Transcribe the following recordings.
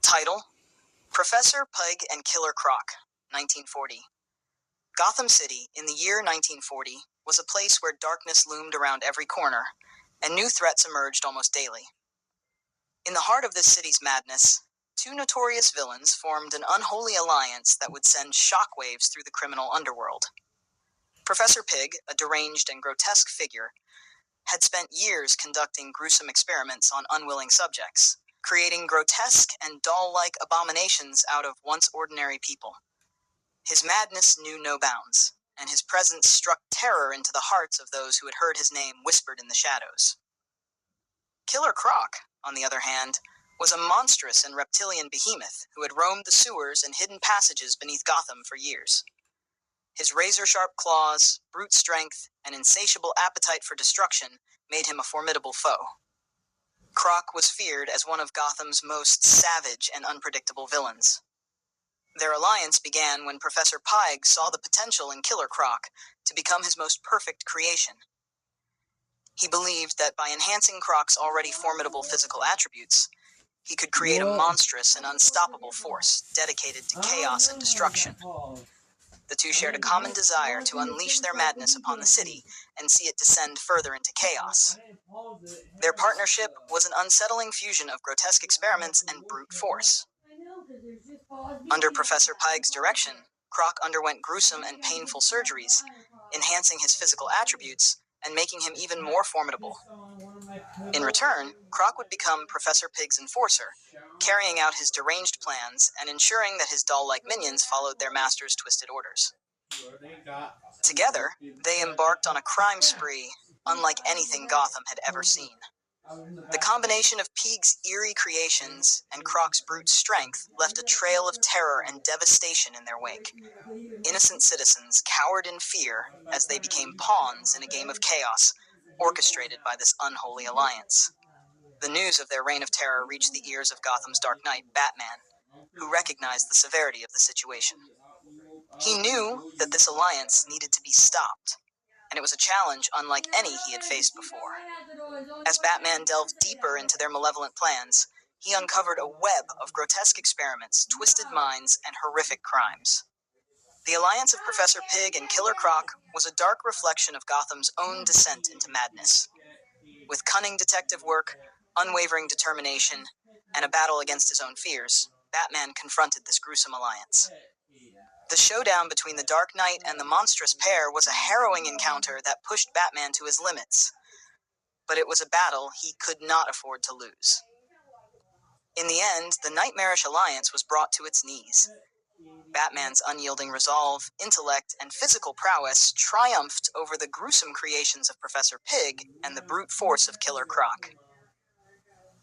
Title: Professor Pug and Killer Croc, 1940. Gotham City, in the year 1940, was a place where darkness loomed around every corner, and new threats emerged almost daily. In the heart of this city's madness, two notorious villains formed an unholy alliance that would send shockwaves through the criminal underworld. Professor Pig, a deranged and grotesque figure, had spent years conducting gruesome experiments on unwilling subjects, creating grotesque and doll-like abominations out of once ordinary people. His madness knew no bounds, and his presence struck terror into the hearts of those who had heard his name whispered in the shadows. Killer Croc, on the other hand, was a monstrous and reptilian behemoth who had roamed the sewers and hidden passages beneath Gotham for years. His razor-sharp claws, brute strength, and insatiable appetite for destruction made him a formidable foe. Croc was feared as one of Gotham's most savage and unpredictable villains. Their alliance began when Professor Pig saw the potential in Killer Croc to become his most perfect creation. He believed that by enhancing Croc's already formidable physical attributes, he could create a monstrous and unstoppable force dedicated to chaos and destruction. The two shared a common desire to unleash their madness upon the city and see it descend further into chaos. Their partnership was an unsettling fusion of grotesque experiments and brute force. Under Professor Pig's direction, Croc underwent gruesome and painful surgeries, enhancing his physical attributes and making him even more formidable. In return, Croc would become Professor Pig's enforcer, carrying out his deranged plans and ensuring that his doll-like minions followed their master's twisted orders. Together, they embarked on a crime spree unlike anything Gotham had ever seen. The combination of Pig's eerie creations and Croc's brute strength left a trail of terror and devastation in their wake. Innocent citizens cowered in fear as they became pawns in a game of chaos orchestrated by this unholy alliance. The news of their reign of terror reached the ears of Gotham's Dark Knight, Batman, who recognized the severity of the situation. He knew that this alliance needed to be stopped, and it was a challenge unlike any he had faced before. As Batman delved deeper into their malevolent plans, he uncovered a web of grotesque experiments, twisted minds, and horrific crimes. The alliance of Professor Pig and Killer Croc was a dark reflection of Gotham's own descent into madness. With cunning detective work, unwavering determination, and a battle against his own fears, Batman confronted this gruesome alliance. The showdown between the Dark Knight and the monstrous pair was a harrowing encounter that pushed Batman to his limits. But it was a battle he could not afford to lose. In the end, the nightmarish alliance was brought to its knees. Batman's unyielding resolve, intellect, and physical prowess triumphed over the gruesome creations of Professor Pig and the brute force of Killer Croc.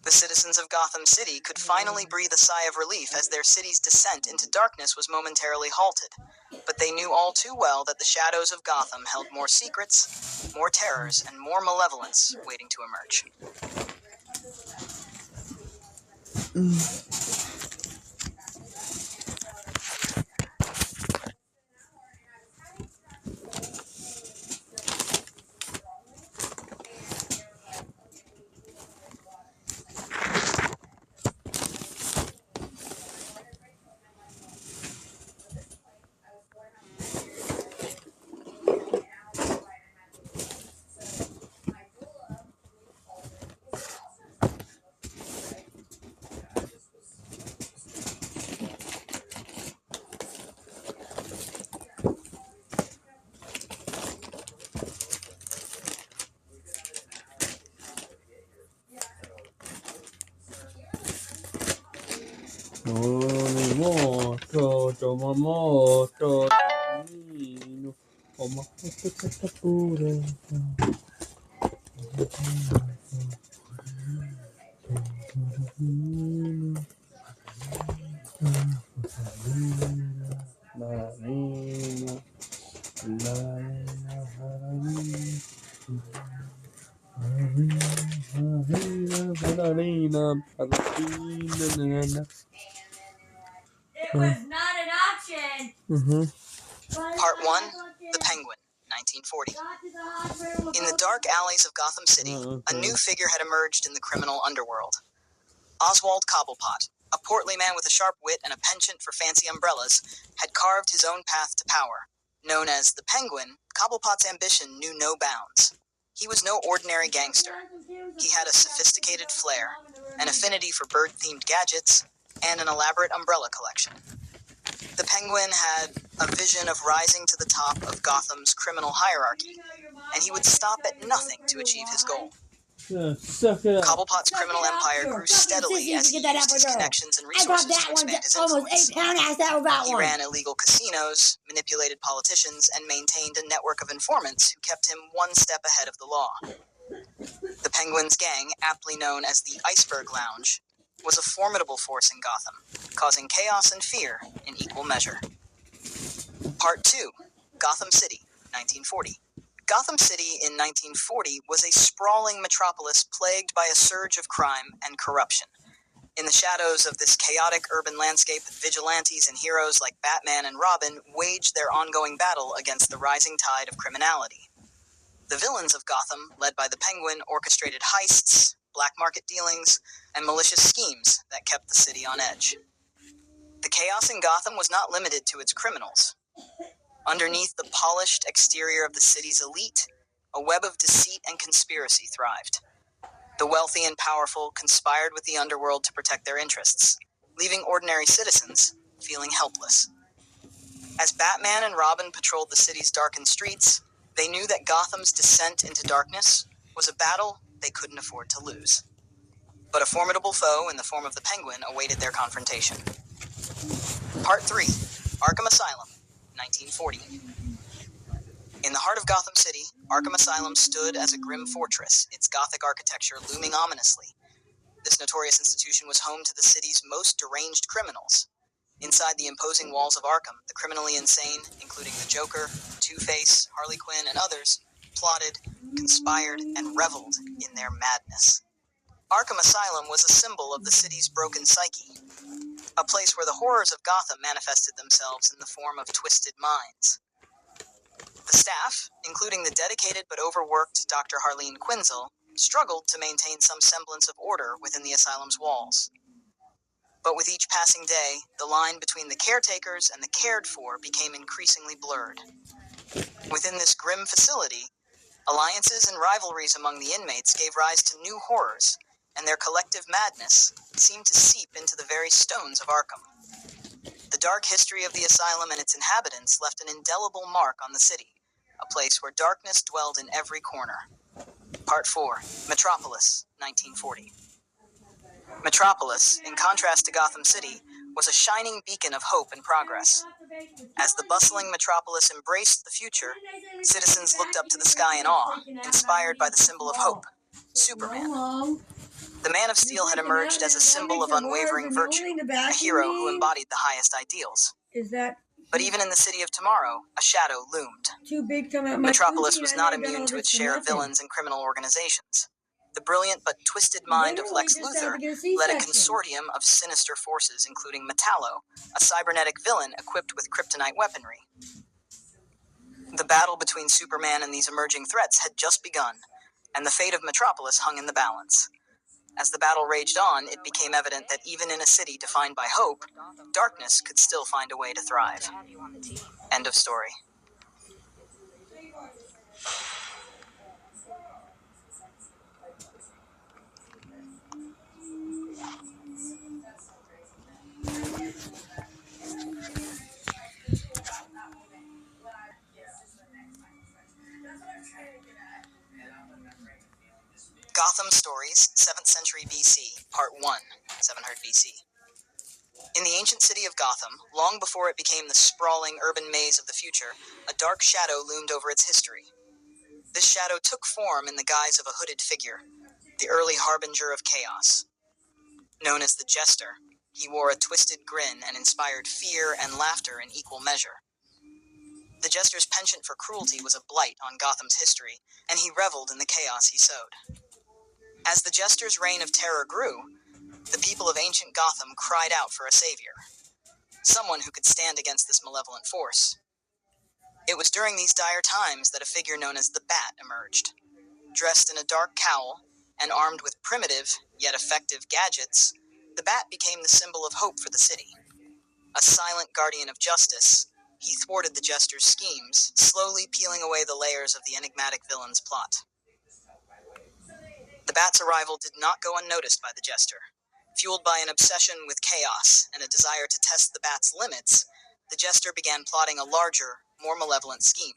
The citizens of Gotham City could finally breathe a sigh of relief as their city's descent into darkness was momentarily halted, but they knew all too well that the shadows of Gotham held more secrets, more terrors, and more malevolence waiting to emerge. It was not an option. Part 1, The Penguin, 1940. 1940. In the dark alleys of Gotham City, a new figure had emerged in the criminal underworld. Oswald Cobblepot, a portly man with a sharp wit and a penchant for fancy umbrellas, had carved his own path to power. Known as the Penguin, Cobblepot's ambition knew no bounds. He was no ordinary gangster. He had a sophisticated flair, an affinity for bird-themed gadgets, and an elaborate umbrella collection. The Penguin had a vision of rising to the top of Gotham's criminal hierarchy, and he would stop at nothing to achieve his goal. Cobblepot's criminal empire grew steadily as he used his connections and resources to expand his influence. He ran illegal casinos, manipulated politicians, and maintained a network of informants who kept him one step ahead of the law. The Penguin's gang, aptly known as the Iceberg Lounge, was a formidable force in Gotham, causing chaos and fear in equal measure. Part 2. Gotham City, 1940. Gotham City in 1940 was a sprawling metropolis plagued by a surge of crime and corruption. In the shadows of this chaotic urban landscape, vigilantes and heroes like Batman and Robin waged their ongoing battle against the rising tide of criminality. The villains of Gotham, led by the Penguin, orchestrated heists, black market dealings, and malicious schemes that kept the city on edge. The chaos in Gotham was not limited to its criminals. Underneath the polished exterior of the city's elite, a web of deceit and conspiracy thrived. The wealthy and powerful conspired with the underworld to protect their interests, leaving ordinary citizens feeling helpless. As Batman and Robin patrolled the city's darkened streets, they knew that Gotham's descent into darkness was a battle they couldn't afford to lose. But a formidable foe in the form of the Penguin awaited their confrontation. Part 3. Arkham Asylum, 1940. In the heart of Gotham City, Arkham Asylum stood as a grim fortress, its Gothic architecture looming ominously. This notorious institution was home to the city's most deranged criminals. Inside the imposing walls of Arkham, the criminally insane, including the Joker, Two-Face, Harley Quinn, and others, plotted, conspired, and reveled in their madness. Arkham Asylum was a symbol of the city's broken psyche, a place where the horrors of Gotham manifested themselves in the form of twisted minds. The staff, including the dedicated but overworked Dr. Harleen Quinzel, struggled to maintain some semblance of order within the asylum's walls. But with each passing day, the line between the caretakers and the cared for became increasingly blurred. Within this grim facility, alliances and rivalries among the inmates gave rise to new horrors, and their collective madness seemed to seep into the very stones of Arkham. The dark history of the asylum and its inhabitants left an indelible mark on the city, a place where darkness dwelled in every corner. Part 4. Metropolis, 1940. Metropolis, in contrast to Gotham City, was a shining beacon of hope and progress. As the bustling metropolis embraced the future, citizens looked up to the sky in awe, inspired by the symbol of hope, Superman. The Man of Steel had emerged as a symbol of unwavering virtue, a hero who embodied the highest ideals. But even in the city of tomorrow, a shadow loomed. Metropolis was not immune to its share of villains and criminal organizations. The brilliant but twisted mind of Lex Luthor led a consortium of sinister forces, including Metallo, a cybernetic villain equipped with kryptonite weaponry. The battle between Superman and these emerging threats had just begun, and the fate of Metropolis hung in the balance. As the battle raged on, it became evident that even in a city defined by hope, darkness could still find a way to thrive. End of story. Gotham Stories, 7th Century BC, Part 1, 700 BC. In the ancient city of Gotham, long before it became the sprawling urban maze of the future, a dark shadow loomed over its history. This shadow took form in the guise of a hooded figure, the early harbinger of chaos. Known as the Jester, he wore a twisted grin and inspired fear and laughter in equal measure. The Jester's penchant for cruelty was a blight on Gotham's history, and he reveled in the chaos he sowed. As the Jester's reign of terror grew, the people of ancient Gotham cried out for a savior, someone who could stand against this malevolent force. It was during these dire times that a figure known as the Bat emerged. Dressed in a dark cowl and armed with primitive, yet effective gadgets, the Bat became the symbol of hope for the city. A silent guardian of justice, he thwarted the Jester's schemes, slowly peeling away the layers of the enigmatic villain's plot. The Bat's arrival did not go unnoticed by the Jester. Fueled by an obsession with chaos and a desire to test the Bat's limits, the Jester began plotting a larger, more malevolent scheme.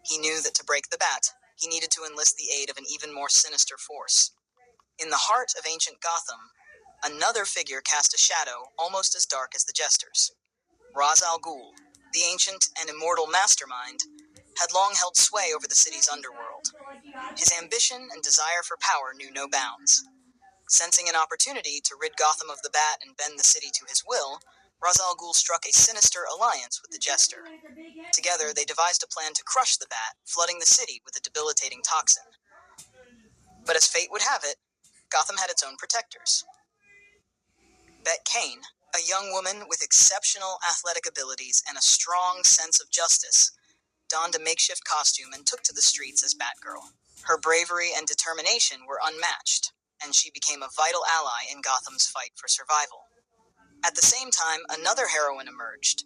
He knew that to break the Bat, he needed to enlist the aid of an even more sinister force. In the heart of ancient Gotham, another figure cast a shadow almost as dark as the Jester's. Ra's al Ghul, the ancient and immortal mastermind, had long held sway over the city's underworld. His ambition and desire for power knew no bounds. Sensing an opportunity to rid Gotham of the Bat and bend the city to his will, Ra's al Ghul struck a sinister alliance with the Jester. Together, they devised a plan to crush the Bat, flooding the city with a debilitating toxin. But as fate would have it, Gotham had its own protectors. Bet Kane, a young woman with exceptional athletic abilities and a strong sense of justice, donned a makeshift costume and took to the streets as Batgirl. Her bravery and determination were unmatched, and she became a vital ally in Gotham's fight for survival. At the same time, another heroine emerged.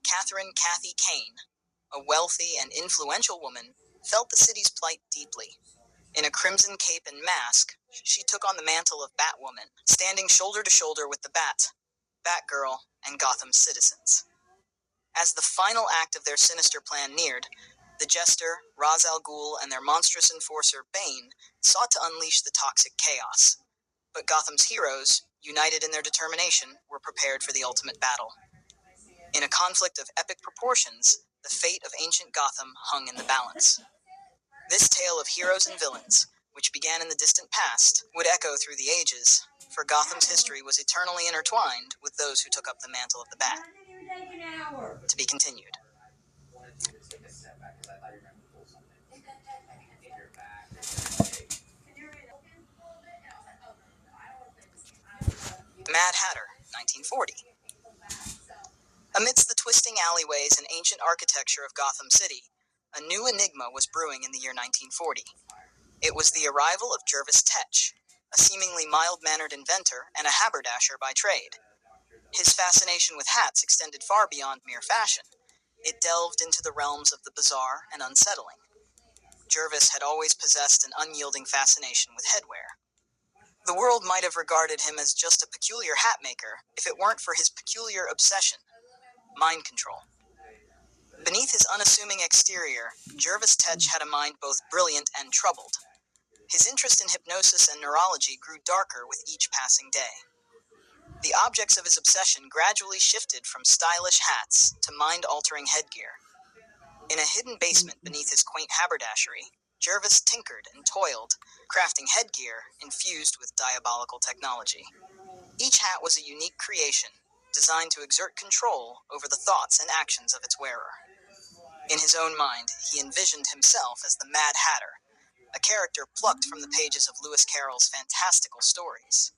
Kathy Kane, a wealthy and influential woman, felt the city's plight deeply. In a crimson cape and mask, she took on the mantle of Batwoman, standing shoulder to shoulder with the Bat, Batgirl, and Gotham's citizens. As the final act of their sinister plan neared, the Jester, Ra's al Ghul, and their monstrous enforcer, Bane, sought to unleash the toxic chaos. But Gotham's heroes, united in their determination, were prepared for the ultimate battle. In a conflict of epic proportions, the fate of ancient Gotham hung in the balance. This tale of heroes and villains, which began in the distant past, would echo through the ages, for Gotham's history was eternally intertwined with those who took up the mantle of the Bat. To be continued. The Mad Hatter, 1940. Amidst the twisting alleyways and ancient architecture of Gotham City, a new enigma was brewing in the year 1940. It was the arrival of Jervis Tetch, a seemingly mild-mannered inventor and a haberdasher by trade. His fascination with hats extended far beyond mere fashion. It delved into the realms of the bizarre and unsettling. Jervis had always possessed an unyielding fascination with headwear. The world might have regarded him as just a peculiar hat maker if it weren't for his peculiar obsession, mind control. Beneath his unassuming exterior, Jervis Tetch had a mind both brilliant and troubled. His interest in hypnosis and neurology grew darker with each passing day. The objects of his obsession gradually shifted from stylish hats to mind-altering headgear. In a hidden basement beneath his quaint haberdashery, Jervis tinkered and toiled, crafting headgear infused with diabolical technology. Each hat was a unique creation, designed to exert control over the thoughts and actions of its wearer. In his own mind, he envisioned himself as the Mad Hatter, a character plucked from the pages of Lewis Carroll's fantastical stories.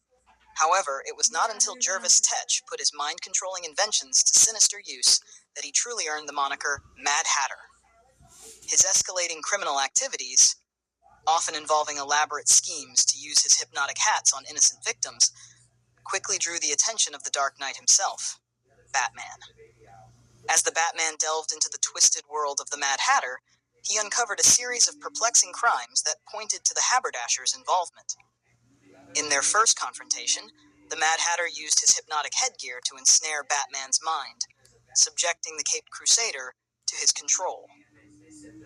However, it was not until Jervis Tetch put his mind-controlling inventions to sinister use that he truly earned the moniker Mad Hatter. His escalating criminal activities, often involving elaborate schemes to use his hypnotic hats on innocent victims, quickly drew the attention of the Dark Knight himself, Batman. As the Batman delved into the twisted world of the Mad Hatter, he uncovered a series of perplexing crimes that pointed to the haberdasher's involvement. In their first confrontation, the Mad Hatter used his hypnotic headgear to ensnare Batman's mind, subjecting the Caped Crusader to his control.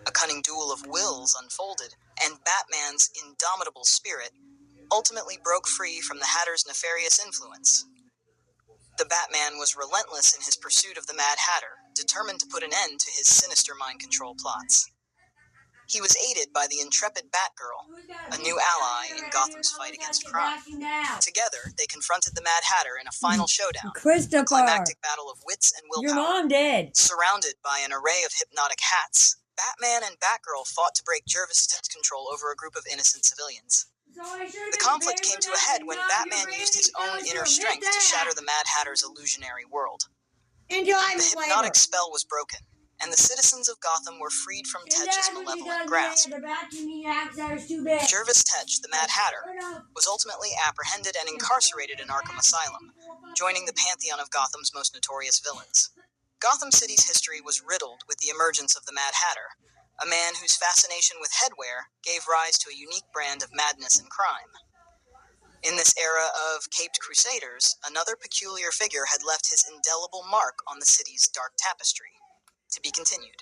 A cunning duel of wills unfolded, and Batman's indomitable spirit ultimately broke free from the Hatter's nefarious influence. The Batman was relentless in his pursuit of the Mad Hatter, determined to put an end to his sinister mind control plots. He was aided by the intrepid Batgirl, a new ally in Gotham's fight against crime. Together, they confronted the Mad Hatter in a final showdown, a climactic battle of wits and willpower. Your mom did. Surrounded by an array of hypnotic hats, Batman and Batgirl fought to break Jervis Tett's control over a group of innocent civilians. The conflict came to a head when Batman used his own inner strength to shatter the Mad Hatter's illusionary world. The hypnotic spell was broken, and the citizens of Gotham were freed from Tetch's malevolent grasp. Jervis Tetch, the Mad Hatter, was ultimately apprehended and incarcerated in Arkham Asylum, joining the pantheon of Gotham's most notorious villains. Gotham City's history was riddled with the emergence of the Mad Hatter, a man whose fascination with headwear gave rise to a unique brand of madness and crime. In this era of caped crusaders, another peculiar figure had left his indelible mark on the city's dark tapestry. To be continued.